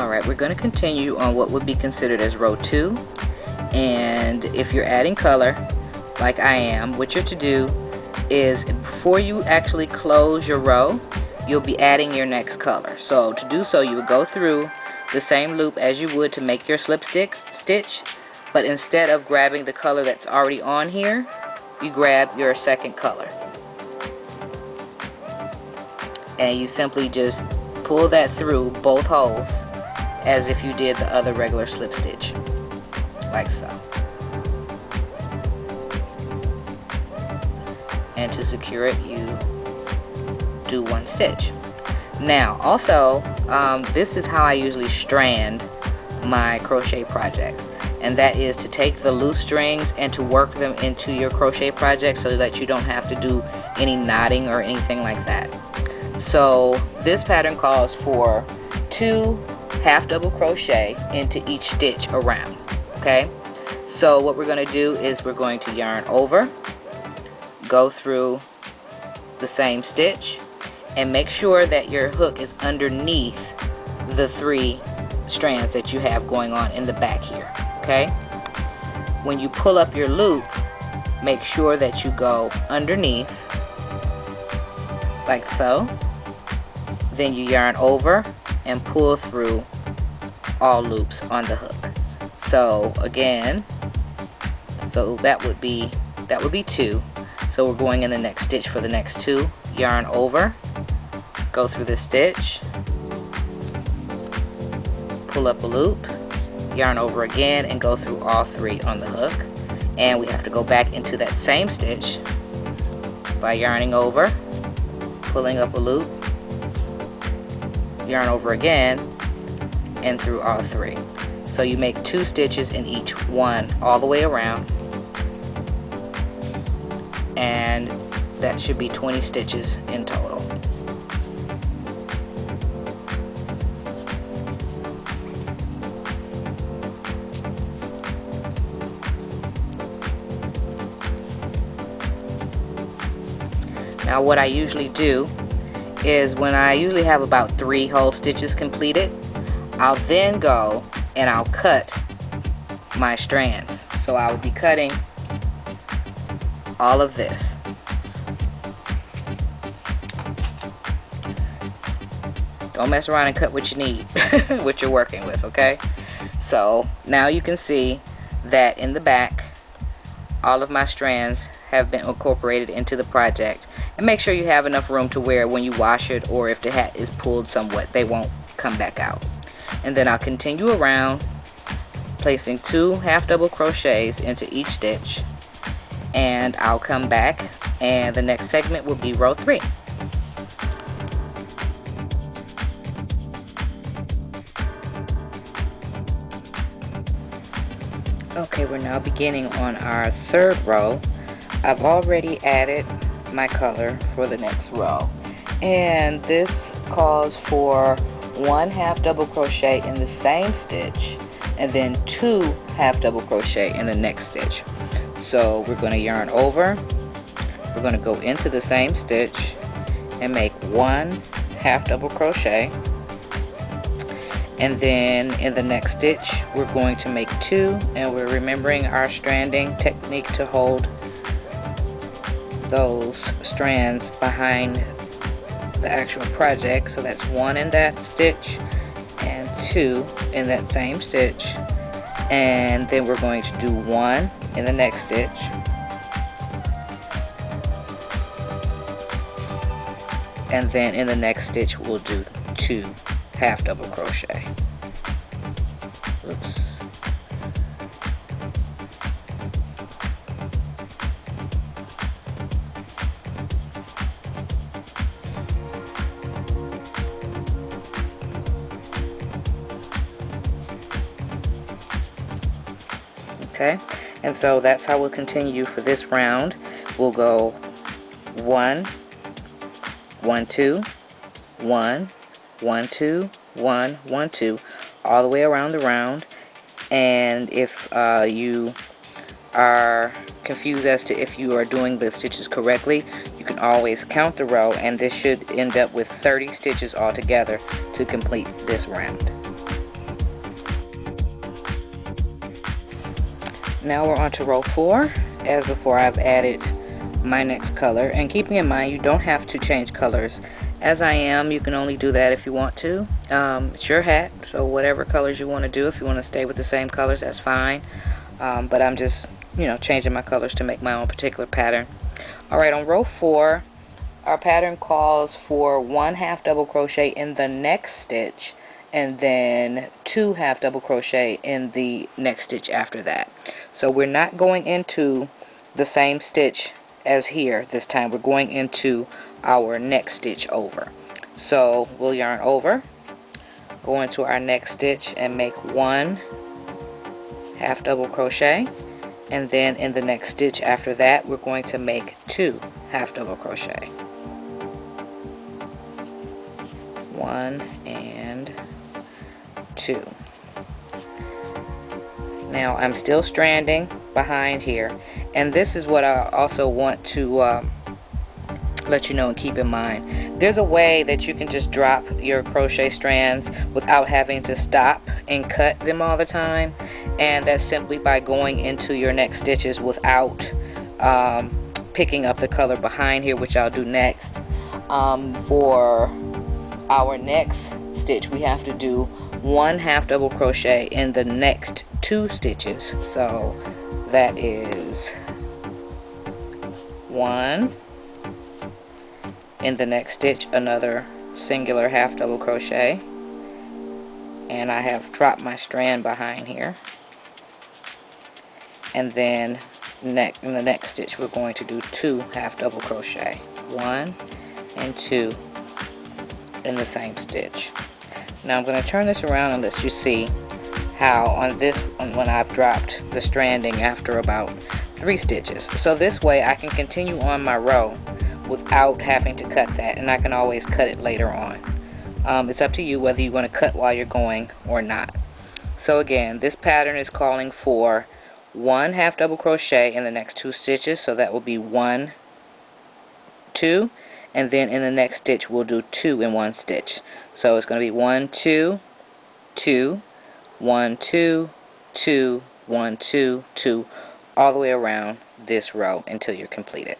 Alright, we're going to continue on what would be considered as row 2, and if you're adding color like I am, what you're to do is before you actually close your row, you'll be adding your next color. So to do so, you would go through the same loop as you would to make your slip stitch, but instead of grabbing the color that's already on here, you grab your second color and you simply just pull that through both holes as if you did the other regular slip stitch, like so. And to secure it, you do one stitch. Now also, this is how I usually strand my crochet projects, and that is to take the loose strings and to work them into your crochet project so that you don't have to do any knotting or anything like that. So this pattern calls for 2 half double crochet into each stitch around. Okay, so what we're going to do is we're going to yarn over, go through the same stitch, and make sure that your hook is underneath the 3 strands that you have going on in the back here. Okay, when you pull up your loop, make sure that you go underneath like so, then you yarn over and pull through all loops on the hook. So again, so that would be 2. So we're going in the next stitch for the next 2. Yarn over, go through the stitch, pull up a loop, yarn over again, and go through all 3 on the hook. And we have to go back into that same stitch by yarning over, pulling up a loop, yarn over again, and through all 3. So you make 2 stitches in each one all the way around, and that should be 20 stitches in total. Now what I usually do is when I usually have about 3 whole stitches completed, I'll then go and I'll cut my strands. So I will be cutting all of this. Don't mess around and cut what you need, what you're working with, okay? So now you can see that in the back, all of my strands have been incorporated into the project. And make sure you have enough room to where when you wash it, or if the hat is pulled somewhat, they won't come back out. And then I'll continue around, placing 2 half double crochets into each stitch, and I'll come back and the next segment will be row 3. Okay, we're now beginning on our 3rd row. I've already added my color for the next row, and this calls for 1 half double crochet in the same stitch and then 2 half double crochet in the next stitch. So we're going to yarn over, we're going to go into the same stitch and make 1 half double crochet, and then in the next stitch we're going to make 2, and we're remembering our stranding technique to hold those strands behind the actual project. So that's 1 in that stitch and 2 in that same stitch, and then we're going to do 1 in the next stitch, and then in the next stitch we'll do 2 half double crochet. Oops. Okay, and so that's how we'll continue for this round. We'll go 1, 1, 2, 1, 1, 2, 1, 1, 2, all the way around the round. And if you are confused as to if you are doing the stitches correctly, you can always count the row, and this should end up with 30 stitches altogether to complete this round. Now we're on to row 4. As before, I've added my next color, and keeping in mind you don't have to change colors. As I am, you can only do that if you want to. It's your hat, so whatever colors you want to do. If you want to stay with the same colors, that's fine. But I'm just, changing my colors to make my own particular pattern. Alright, on row 4, our pattern calls for 1 half double crochet in the next stitch, and then 2 half double crochet in the next stitch after that. So we're not going into the same stitch as here this time. We're going into our next stitch over. So we'll yarn over, go into our next stitch and make 1 half double crochet, and then in the next stitch after that we're going to make 2 half double crochet. 1 and 2. Now I'm still stranding behind here, and this is what I also want to let you know and keep in mind. There's a way that you can just drop your crochet strands without having to stop and cut them all the time, and that's simply by going into your next stitches without picking up the color behind here, which I'll do next. For our next stitch we have to do 1 half double crochet in the next 2 stitches. So that is 1 in the next stitch, another singular half double crochet, and I have dropped my strand behind here, and then in the next stitch we're going to do 2 half double crochet, 1 and 2 in the same stitch. Now I'm going to turn this around and let you see how on this one, when I've dropped the stranding after about 3 stitches. So this way I can continue on my row without having to cut that, and I can always cut it later on. It's up to you whether you want to cut while you're going or not. So again, this pattern is calling for 1 half double crochet in the next 2 stitches, so that will be 1, 2, and then in the next stitch we'll do 2 in 1 stitch. So it's going to be 1, 2, 2, 1, 2, 2, 1, 2, 2, all the way around this row until you're completed.